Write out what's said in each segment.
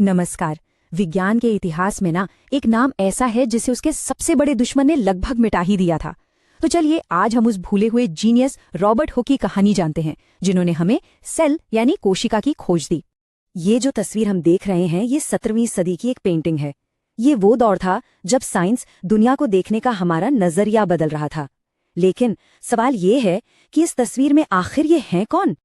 नमस्कार। विज्ञान के इतिहास में ना एक नाम ऐसा है जिसे उसके सबसे बड़े दुश्मन ने लगभग मिटा ही दिया था। तो चलिए आज हम उस भूले हुए जीनियस रॉबर्ट हुक की कहानी जानते हैं, जिन्होंने हमें सेल यानी कोशिका की खोज दी। ये जो तस्वीर हम देख रहे हैं ये 17वीं सदी की एक पेंटिंग है। ये वो दौर था जब साइंस दुनिया को देखने का हमारा नजरिया बदल रहा था। लेकिन सवाल ये है कि इस तस्वीर में आखिर ये हैं कौन?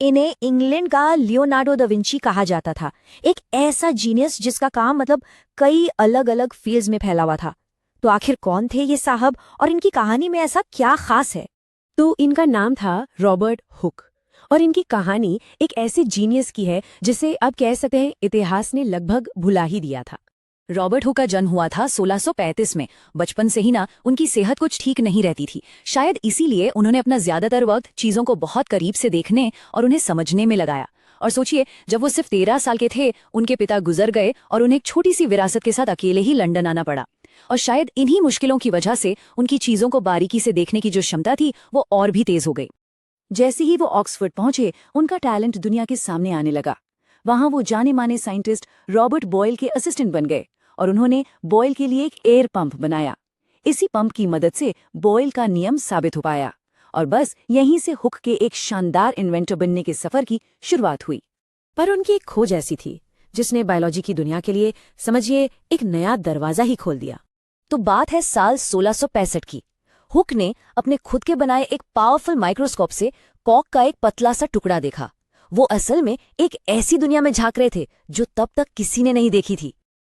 इन्हें इंग्लैंड का लियोनार्डो दा विंची कहा जाता था, एक ऐसा जीनियस जिसका काम कई अलग अलग फील्ड्स में फैला हुआ था। तो आखिर कौन थे ये साहब और इनकी कहानी में ऐसा क्या खास है? तो इनका नाम था रॉबर्ट हुक और इनकी कहानी एक ऐसे जीनियस की है जिसे अब कह सकते हैं इतिहास ने लगभग भुला ही दिया था। रॉबर्ट हुक का जन्म हुआ था 1635 में। बचपन से ही ना उनकी सेहत कुछ ठीक नहीं रहती थी। शायद इसीलिए उन्होंने अपना ज्यादातर वक्त चीजों को बहुत करीब से देखने और उन्हें समझने में लगाया। और सोचिए, जब वो सिर्फ 13 साल के थे उनके पिता गुजर गए और उन्हें एक छोटी सी विरासत के साथ अकेले ही लंदन आना पड़ा। और शायद इन्हीं मुश्किलों की वजह से उनकी चीजों को बारीकी से देखने की जो क्षमता थी वो और भी तेज हो गई। जैसे ही वो ऑक्सफोर्ड पहुंचे उनका टैलेंट दुनिया के सामने आने लगा। वहां वो जाने माने साइंटिस्ट रॉबर्ट बॉयल के असिस्टेंट बन गए और उन्होंने बॉयल के लिए एक एयर पंप बनाया। इसी पंप की मदद से बॉयल का नियम साबित हो पाया और बस यहीं से हुक के एक शानदार इन्वेंटर बनने के सफर की शुरुआत हुई। पर उनकी एक खोज ऐसी थी जिसने बायोलॉजी की दुनिया के लिए समझिए एक नया दरवाजा ही खोल दिया। तो बात है साल 1665 की। हुक ने अपने खुद के बनाए एक पावरफुल माइक्रोस्कोप से कॉर्क का एक पतला सा टुकड़ा देखा। वो असल में एक ऐसी दुनिया में झांक रहे थे जो तब तक किसी ने नहीं देखी थी।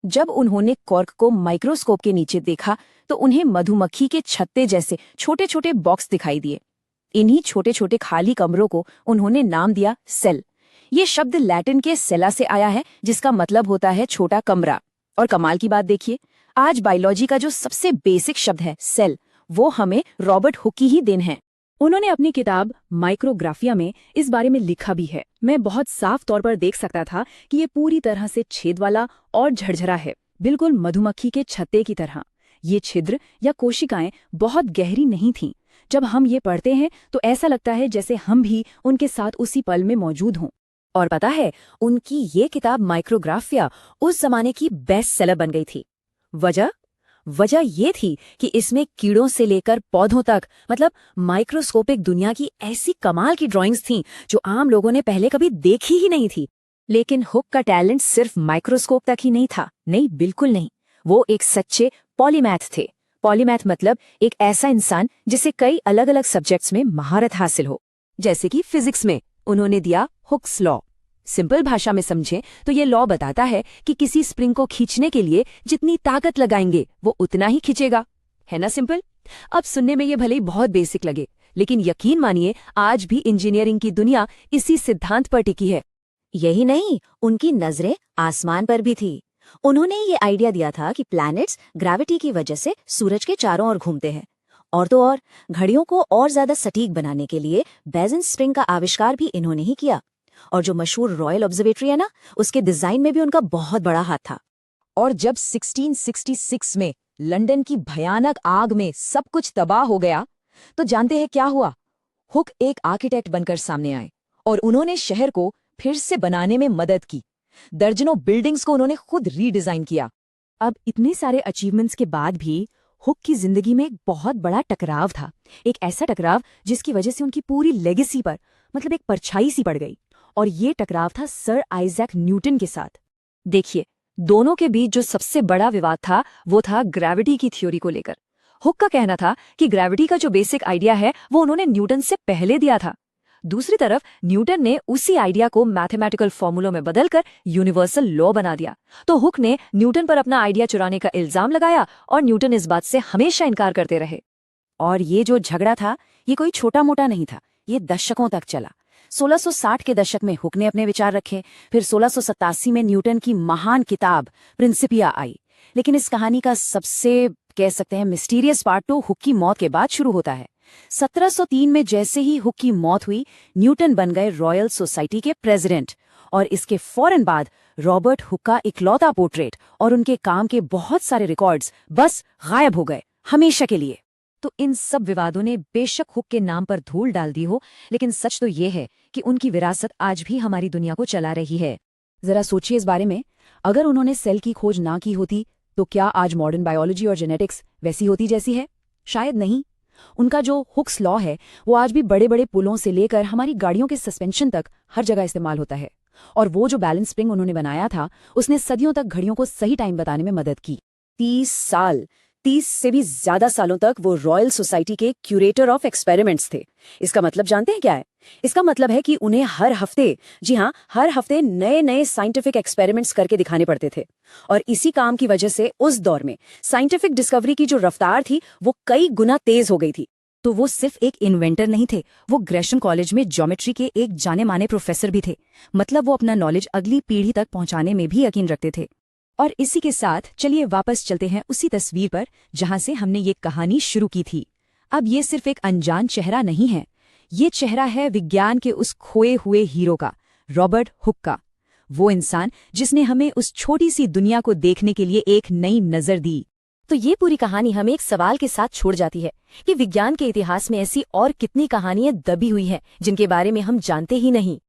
जब उन्होंने कॉर्क को माइक्रोस्कोप के नीचे देखा तो उन्हें मधुमक्खी के छत्ते जैसे छोटे छोटे बॉक्स दिखाई दिए। इन्हीं छोटे छोटे खाली कमरों को उन्होंने नाम दिया सेल। ये शब्द लैटिन के सेला से आया है, जिसका मतलब होता है छोटा कमरा। और कमाल की बात देखिए, आज बायोलॉजी का जो सबसे बेसिक शब्द है सेल, वो हमें रॉबर्ट हुक की ही देन है। उन्होंने अपनी किताब माइक्रोग्राफिया में इस बारे में लिखा भी है। मैं बहुत साफ तौर पर देख सकता था कि ये पूरी तरह से छेद वाला और झरझरा है, बिल्कुल मधुमक्खी के छत्ते की तरह। ये छिद्र या कोशिकाएं बहुत गहरी नहीं थीं। जब हम ये पढ़ते हैं तो ऐसा लगता है जैसे हम भी उनके साथ उसी पल में मौजूद हों। और पता है, उनकी ये किताब माइक्रोग्राफिया उस जमाने की बेस्ट सेलर बन गई थी। वजह ये थी कि इसमें कीड़ों से लेकर पौधों तक माइक्रोस्कोपिक दुनिया की ऐसी कमाल की ड्राइंग्स थीं जो आम लोगों ने पहले कभी देखी ही नहीं थी। लेकिन हुक का टैलेंट सिर्फ माइक्रोस्कोप तक ही नहीं था। नहीं, बिल्कुल नहीं। वो एक सच्चे पॉलीमैथ थे। पॉलीमैथ मतलब एक ऐसा इंसान जिसे कई अलग अलग सब्जेक्ट्स में महारत हासिल हो। जैसे कि फिजिक्स में उन्होंने दिया हुक्स लॉ। सिंपल भाषा में समझें तो ये लॉ बताता है कि किसी स्प्रिंग को खींचने के लिए जितनी ताकत लगाएंगे वो उतना ही खींचेगा। है ना सिंपल? अब सुनने में ये भले ही बहुत बेसिक लगे, लेकिन यकीन मानिए आज भी इंजीनियरिंग की दुनिया इसी सिद्धांत पर टिकी है। यही नहीं, उनकी नजरें आसमान पर भी थी। उन्होंने ये आइडिया दिया था कि प्लैनेट्स ग्रेविटी की वजह से सूरज के चारों ओर घूमते हैं। और तो और घड़ियों को और ज्यादा सटीक बनाने के लिए बेजन स्प्रिंग का आविष्कार भी इन्होंने ही किया। और जो मशहूर रॉयल ऑब्जर्वेटरी है ना, उसके डिजाइन में भी उनका बहुत बड़ा हाथ था। और जब 1666 में लंदन की भयानक आग में सब कुछ तबाह हो गया तो जानते हैं क्या हुआ? हुक एक आर्किटेक्ट बनकर सामने आए और उन्होंने शहर को फिर से बनाने में मदद की। दर्जनों बिल्डिंग्स को उन्होंने खुद रीडिजाइन किया। अब इतने सारे अचीवमेंट्स के बाद भी हुक की जिंदगी में एक बहुत बड़ा टकराव था। एक ऐसा टकराव जिसकी वजह से उनकी पूरी लेगेसी पर एक परछाई सी पड़ गई। और ये टकराव था सर आइजैक न्यूटन के साथ। देखिए, दोनों के बीच जो सबसे बड़ा विवाद था वो था ग्रेविटी की थ्योरी को लेकर। हुक का कहना था कि ग्रेविटी का जो बेसिक आइडिया है वो उन्होंने न्यूटन से पहले दिया था। दूसरी तरफ न्यूटन ने उसी आइडिया को मैथमेटिकल फॉर्मूलों में बदलकर यूनिवर्सल लॉ बना दिया। तो हुक ने न्यूटन पर अपना आइडिया चुराने का इल्जाम लगाया और न्यूटन इस बात से हमेशा इनकार करते रहे। और ये जो झगड़ा था ये कोई छोटा मोटा नहीं था, ये दशकों तक चला। 1660 के दशक में हुक ने अपने विचार रखे। फिर 1687 में न्यूटन की महान किताब प्रिंसिपिया आई। लेकिन इस कहानी का सबसे कह सकते हैं मिस्टीरियस पार्ट तो हुक की मौत के बाद शुरू होता है। 1703 में जैसे ही हुक की मौत हुई, न्यूटन बन गए रॉयल सोसाइटी के प्रेसिडेंट। और इसके फौरन बाद रॉबर्ट हुक का इकलौता पोर्ट्रेट और उनके काम के बहुत सारे रिकॉर्ड्स बस गायब हो गए हमेशा के लिए। तो इन सब विवादों ने बेशक हुक के नाम पर धूल डाल दी हो, लेकिन सच तो ये है कि उनकी विरासत आज भी हमारी दुनिया को चला रही है। जरा सोचिए इस बारे में, अगर उन्होंने सेल की खोज ना की होती तो क्या आज मॉडर्न बायोलॉजी और जेनेटिक्स वैसी होती जैसी है? शायद नहीं। उनका जो हुक्स लॉ है वो आज भी बड़े बड़े पुलों से लेकर हमारी गाड़ियों के सस्पेंशन तक हर जगह इस्तेमाल होता है। और वो जो बैलेंस स्प्रिंग उन्होंने बनाया था उसने सदियों तक घड़ियों को सही टाइम बताने में मदद की। 30 साल, 30 से भी ज्यादा सालों तक वो रॉयल सोसाइटी के क्यूरेटर ऑफ एक्सपेरिमेंट्स थे। इसका मतलब जानते हैं क्या है? इसका मतलब है कि उन्हें हर हफ्ते, जी हाँ, हर हफ्ते नए नए साइंटिफिक एक्सपेरिमेंट्स करके दिखाने पड़ते थे। और इसी काम की वजह से उस दौर में साइंटिफिक डिस्कवरी की जो रफ्तार थी वो कई गुना तेज हो गई थी। तो वो सिर्फ एक इन्वेंटर नहीं थे, वो ग्रेशम कॉलेज में ज्योमेट्री के एक जाने माने प्रोफेसर भी थे। मतलब वो अपना नॉलेज अगली पीढ़ी तक पहुंचाने में भी यकीन रखते थे। और इसी के साथ चलिए वापस चलते हैं उसी तस्वीर पर जहां से हमने ये कहानी शुरू की थी। अब ये सिर्फ एक अनजान चेहरा नहीं है, ये चेहरा है विज्ञान के उस खोए हुए हीरो का, रॉबर्ट हुक का। वो इंसान जिसने हमें उस छोटी सी दुनिया को देखने के लिए एक नई नजर दी। तो ये पूरी कहानी हमें एक सवाल के साथ छोड़ जाती है कि विज्ञान के इतिहास में ऐसी और कितनी कहानियां दबी हुई हैं जिनके बारे में हम जानते ही नहीं।